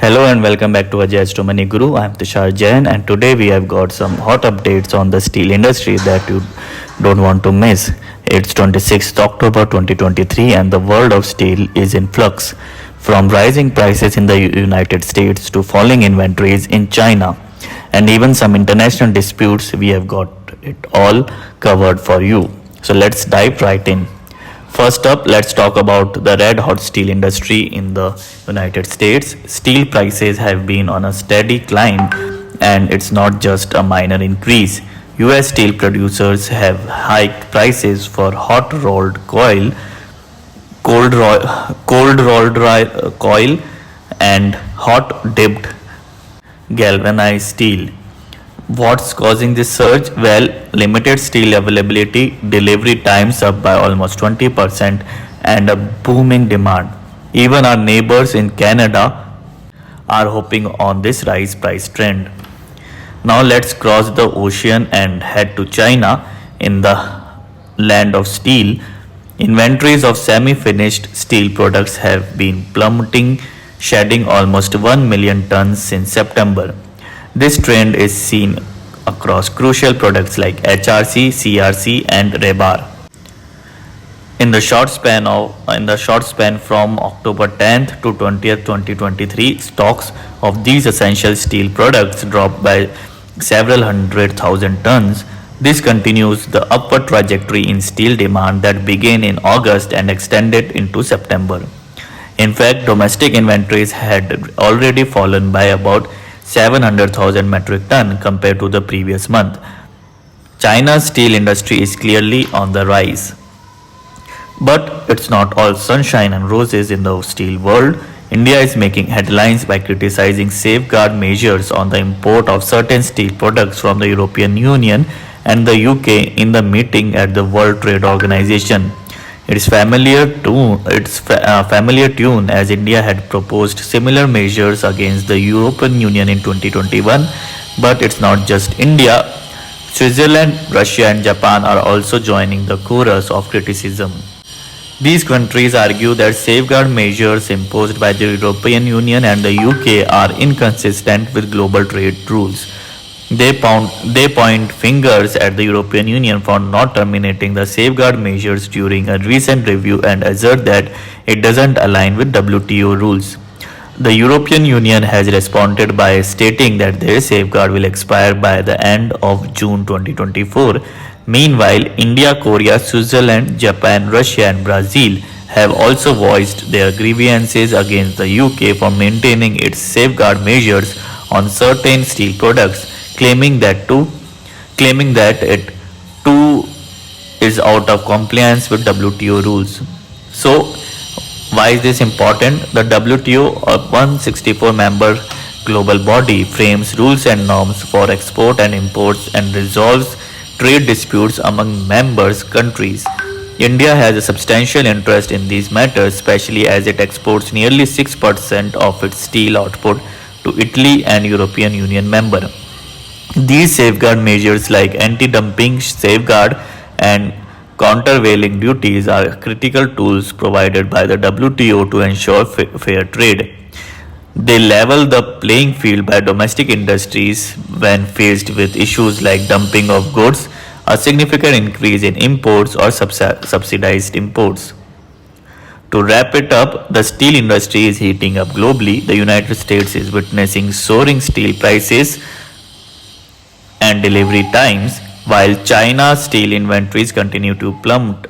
Hello and welcome back to Ajay's to Money Guru. I am Tushar Jain and today we have got some hot updates on the steel industry that you don't want to miss. It's 26th October 2023 and the world of steel is in flux. From rising prices in the United States to falling inventories in China and even some international disputes, we have got it all covered for you. So let's dive right in. First up, let's talk about the red hot steel industry in the United States. Steel prices have been on a steady climb and it's not just a minor increase. US steel producers have hiked prices for hot rolled coil, cold rolled coil and hot dipped galvanized steel. What's causing this surge? Well, limited steel availability, delivery times up by almost 20%, and a booming demand. Even our neighbors in Canada are hopping on this rise price trend. Now let's cross the ocean and head to China. In the land of steel, inventories of semi-finished steel products have been plummeting, shedding almost 1 million tons since September. This trend is seen across crucial products like HRC, CRC, and rebar. In the short span from October 10th to 20th, 2023, stocks of these essential steel products dropped by several hundred thousand tons. This continues the upward trajectory in steel demand that began in August and extended into September. In fact, domestic inventories had already fallen by about 700,000 metric ton compared to the previous month. China's steel industry is clearly on the rise. But it's not all sunshine and roses in the steel world. India is making headlines by criticizing safeguard measures on the import of certain steel products from the European Union and the UK in the meeting at the World Trade Organization. It's familiar tune as India had proposed similar measures against the European Union in 2021. But it's not just India. Switzerland, Russia and Japan are also joining the chorus of criticism. These countries argue that safeguard measures imposed by the European Union and the UK are inconsistent with global trade rules. They point fingers at the European Union for not terminating the safeguard measures during a recent review and assert that it doesn't align with WTO rules. The European Union has responded by stating that their safeguard will expire by the end of June 2024. Meanwhile, India, Korea, Switzerland, Japan, Russia and Brazil have also voiced their grievances against the UK for maintaining its safeguard measures on certain steel products, claiming that it too is out of compliance with WTO rules. So, why is this important? The WTO, a 164 member global body, frames rules and norms for export and imports and resolves trade disputes among members countries. India has a substantial interest in these matters, especially as it exports nearly 6% of its steel output to Italy and European Union member. These safeguard measures like anti-dumping safeguard and countervailing duties are critical tools provided by the WTO to ensure fair trade. They level the playing field by domestic industries when faced with issues like dumping of goods, a significant increase in imports or subsidized imports. To wrap it up, the steel industry is heating up globally. The United States is witnessing soaring steel prices and delivery times, while China's steel inventories continue to plummet.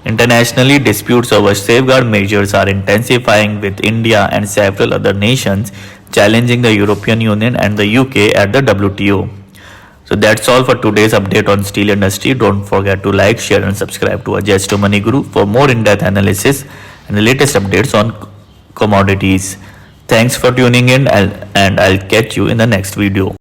Internationally, disputes over safeguard measures are intensifying, with India and several other nations challenging the European Union and the UK at the WTO. So that's all for today's update on steel industry. Don't forget to like, share and subscribe to Ajay's to Money Guru for more in-depth analysis and the latest updates on commodities. Thanks for tuning in and I'll catch you in the next video.